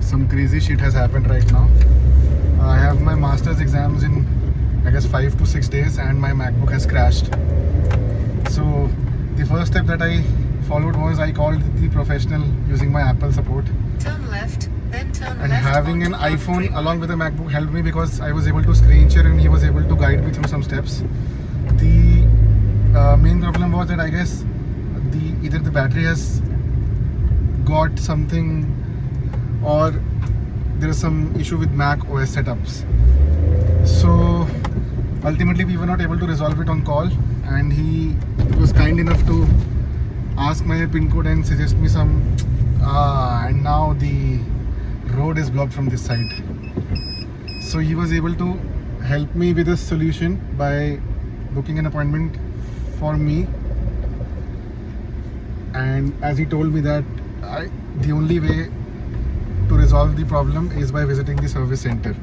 some crazy shit has happened right now. I have my master's exams in, I guess, 5 to 6 days, and my MacBook has crashed. So the first step that I followed was I called the professional using my Apple support. Turn left, then turn And left having an onto iPhone Park along with a MacBook helped me because I was able to screen share and he was able to guide me through some steps. The main problem was that I guess either the battery has got something or there is some issue with Mac OS setups. So ultimately we were not able to resolve it on call, and he was kind enough to ask my pin code and suggest me some and now the road is blocked from this side. So he was able to help me with a solution by booking an appointment for me, and as he told me that the only way to resolve the problem is by visiting the service center.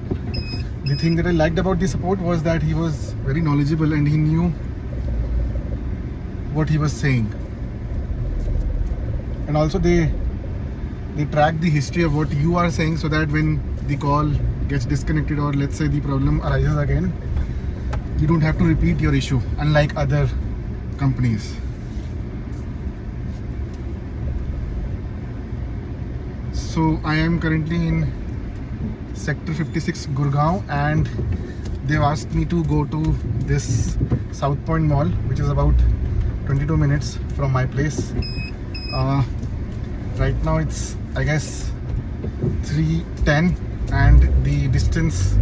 The thing that I liked about the support was that he was very knowledgeable and he knew what he was saying, and also they track the history of what you are saying, so that when the call gets disconnected or let's say the problem arises again, you don't have to repeat your issue, unlike other companies. So I am currently in Sector 56 Gurgaon, and they've asked me to go to this South Point Mall, which is about 22 minutes from my place. Right now it's, I guess, 3:10, and the distance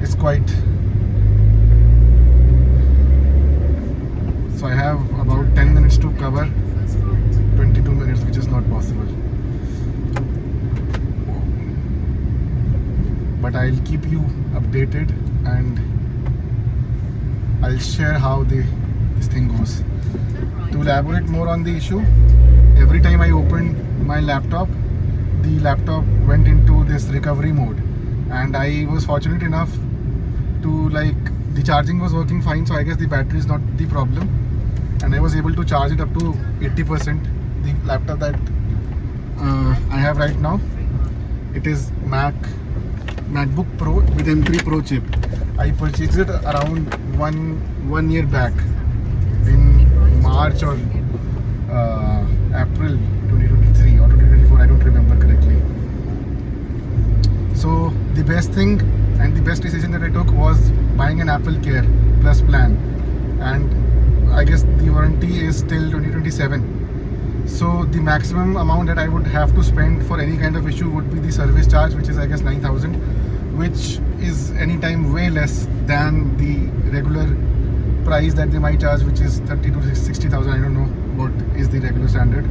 is quite. So I have about 10 minutes to cover 22 minutes, which is not possible. But I'll keep you updated and I'll share how this thing goes. To elaborate more on the issue, every time I opened my laptop, the laptop went into this recovery mode, and I was fortunate enough to, the charging was working fine, so I guess the battery is not the problem, and I was able to charge it up to 80%. The laptop that I have right now, it is MacBook Pro with M3 Pro chip. I purchased it around one year back in March or April 2023 or 2024, I don't remember correctly. So the best thing and the best decision that I took was buying an Apple Care Plus plan, and I guess the warranty is till 2027. So the maximum amount that I would have to spend for any kind of issue would be the service charge, which is I guess 9,000, which is anytime way less than the regular price that they might charge, which is 30 to 60,000. I don't know what is the regular standard.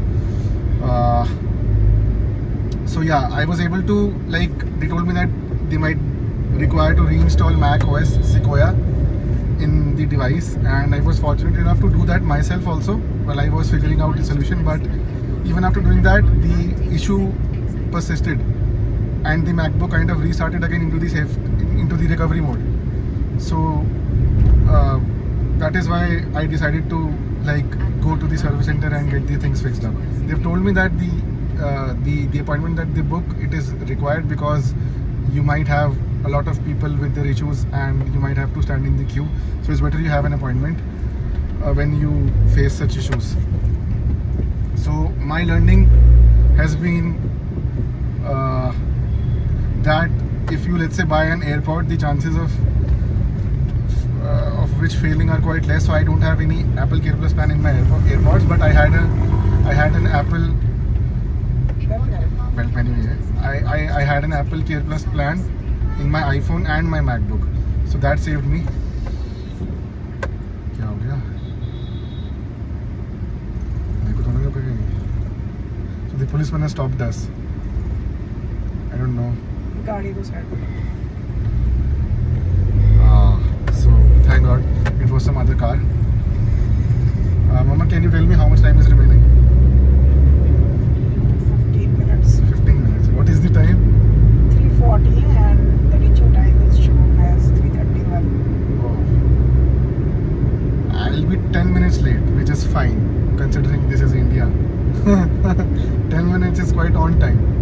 So yeah, I was able to, they told me that they might require to reinstall Mac OS Sequoia in the device, and I was fortunate enough to do that myself also while I was figuring out the solution. But even after doing that, the issue persisted, and the MacBook kind of restarted again into the recovery mode. So that is why I decided to go to the service center and get the things fixed up. They've told me that the appointment that they book, it is required because you might have a lot of people with their issues and you might have to stand in the queue. So it's better you have an appointment when you face such issues. So my learning has been that if you, let's say, buy an AirPod, the chances of which failing are quite less. So I don't have any Apple Care Plus plan in my AirPods, but I had an Apple. Well, anyway, I had an Apple Care Plus plan in my iPhone and my MacBook, so that saved me. क्या हो गया? मेरे को तो नहीं लगा कहीं. So the policeman has stopped us. I don't know. गाड़ी को साइड पे. So thank God it was some other car. Mama, can you tell me how much time is remaining? 15 minutes. 15 minutes. What is the time? 3:40 and the reaching time is shown as 3:31. Oh. I'll be 10 minutes late, which is fine considering this is India. 10 minutes is quite on time.